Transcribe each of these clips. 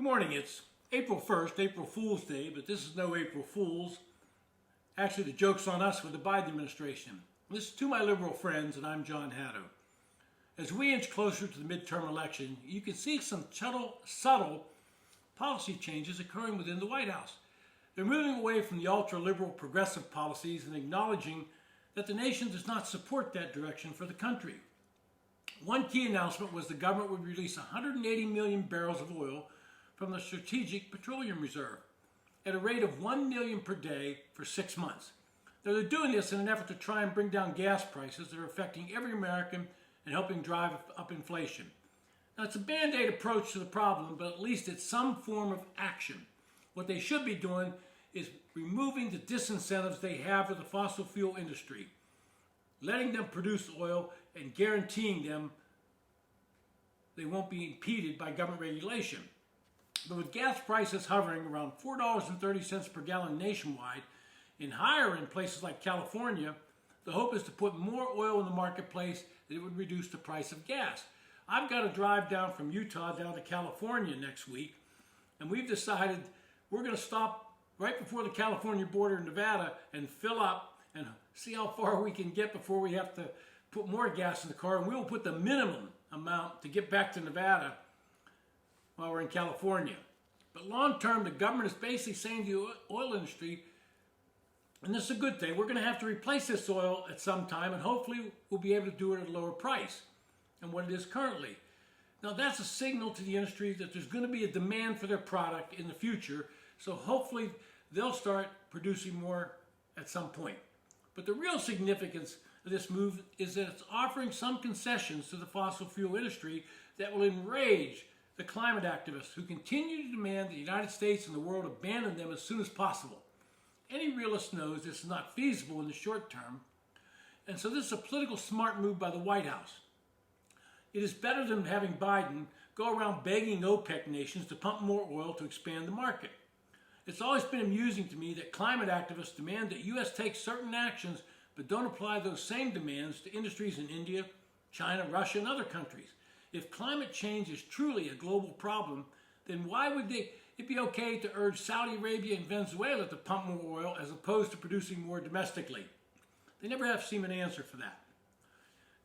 morning. It's April 1st, April Fool's Day, but this is no April Fool's. Actually, the joke's on us with the Biden administration. This is to my liberal friends, and I'm John Haddo. As we inch closer to the midterm election, you can see some subtle policy changes occurring within the White House. They're moving away from the ultra-liberal progressive policies and acknowledging that the nation does not support that direction for the country. One key announcement was the government would release 180 million barrels of oil from the Strategic Petroleum Reserve at a rate of 1 million per day for 6 months. Now, they're doing this in an effort to try and bring down gas prices that are affecting every American and helping drive up inflation. Now, it's a band-aid approach to the problem, but at least it's some form of action. What they should be doing is removing the disincentives they have with the fossil fuel industry, letting them produce oil and guaranteeing them they won't be impeded by government regulation. But with gas prices hovering around $4.30 per gallon nationwide and higher in places like California, the hope is to put more oil in the marketplace that it would reduce the price of gas. I've got to drive down from Utah down to California next week, and we've decided we're going to stop right before the California border in Nevada and fill up and see how far we can get before we have to put more gas in the car, and we will put the minimum amount to get back to Nevada while we're in California. But long term, the government is basically saying to the oil industry, and this is a good thing, we're going to have to replace this oil at some time, and hopefully we'll be able to do it at a lower price than what it is currently. Now, that's a signal to the industry that there's going to be a demand for their product in the future, so hopefully they'll start producing more at some point. But the real significance of this move is that it's offering some concessions to the fossil fuel industry that will enrage the climate activists who continue to demand that the United States and the world abandon them as soon as possible. Any realist knows this is not feasible in the short term, and so this is a political smart move by the White House. It is better than having Biden go around begging OPEC nations to pump more oil to expand the market. It's always been amusing to me that climate activists demand that U.S. take certain actions but don't apply those same demands to industries in India, China, Russia, and other countries. If climate change is truly a global problem, then why would it be okay to urge Saudi Arabia and Venezuela to pump more oil as opposed to producing more domestically? They never have seen an answer for that.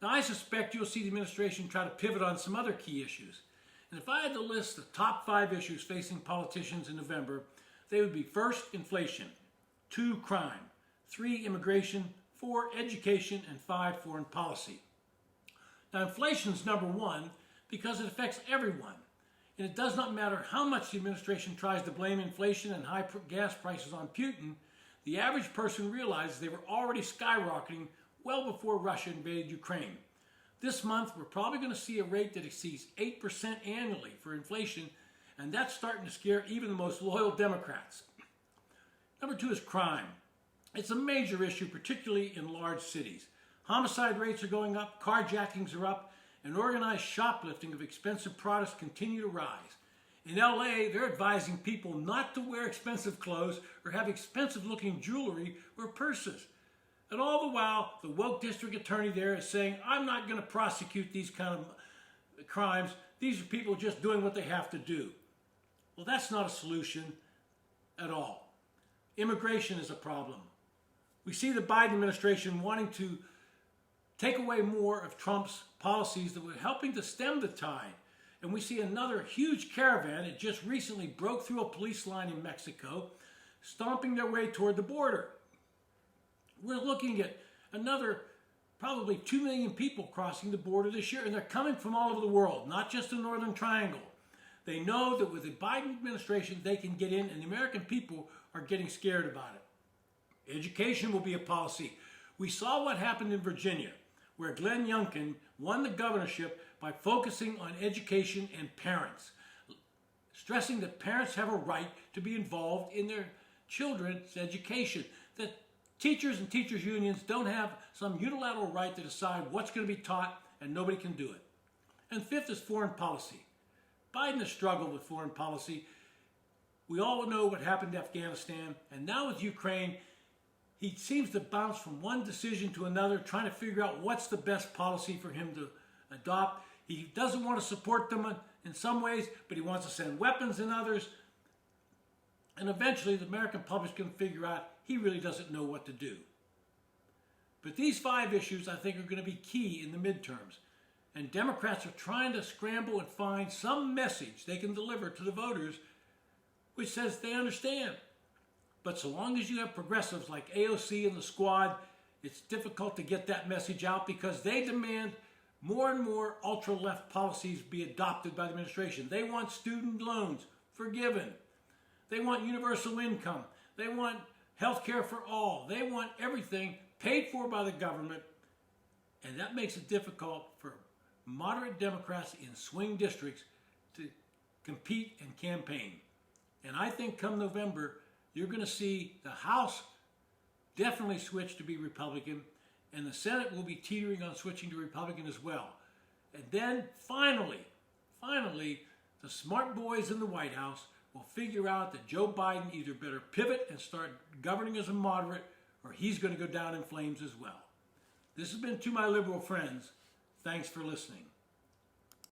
Now, I suspect you'll see the administration try to pivot on some other key issues. And if I had to list the top 5 issues facing politicians in November, they would be: first, inflation; 2, crime; 3, immigration; 4, education; and 5, foreign policy. Now, inflation is number 1 because it affects everyone. And it does not matter how much the administration tries to blame inflation and high gas prices on Putin, the average person realizes they were already skyrocketing well before Russia invaded Ukraine. This month, we're probably going to see a rate that exceeds 8% annually for inflation, and that's starting to scare even the most loyal Democrats. Number 2 is crime. It's a major issue, particularly in large cities. Homicide rates are going up, carjackings are up, and organized shoplifting of expensive products continue to rise. In LA, they're advising people not to wear expensive clothes or have expensive-looking jewelry or purses. And all the while, the woke district attorney there is saying, I'm not going to prosecute these kind of crimes. These are people just doing what they have to do. Well, that's not a solution at all. Immigration is a problem. We see the Biden administration wanting to take away more of Trump's policies that were helping to stem the tide. And we see another huge caravan that just recently broke through a police line in Mexico, stomping their way toward the border. We're looking at another probably 2 million people crossing the border this year, and they're coming from all over the world, not just the Northern Triangle. They know that with the Biden administration, they can get in, and the American people are getting scared about it. Education will be a policy. We saw what happened in Virginia, where Glenn Youngkin won the governorship by focusing on education and parents, stressing that parents have a right to be involved in their children's education, that teachers and teachers' unions don't have some unilateral right to decide what's going to be taught, and nobody can do it. And 5th is foreign policy. Biden has struggled with foreign policy. We all know what happened to Afghanistan, and now with Ukraine, he seems to bounce from one decision to another, trying to figure out what's the best policy for him to adopt. He doesn't want to support them in some ways, but he wants to send weapons in others. And eventually the American public can figure out he really doesn't know what to do. But these 5 issues, I think, are going to be key in the midterms. And Democrats are trying to scramble and find some message they can deliver to the voters which says they understand. But so long as you have progressives like AOC and the Squad, it's difficult to get that message out because they demand more and more ultra-left policies be adopted by the administration. They want student loans forgiven. They want universal income. They want health care for all. They want everything paid for by the government. And that makes it difficult for moderate Democrats in swing districts to compete and campaign. And I think come November, you're going to see the House definitely switch to be Republican, and the Senate will be teetering on switching to Republican as well. And then finally, the smart boys in the White House will figure out that Joe Biden either better pivot and start governing as a moderate, or he's going to go down in flames as well. This has been To My Liberal Friends. Thanks for listening.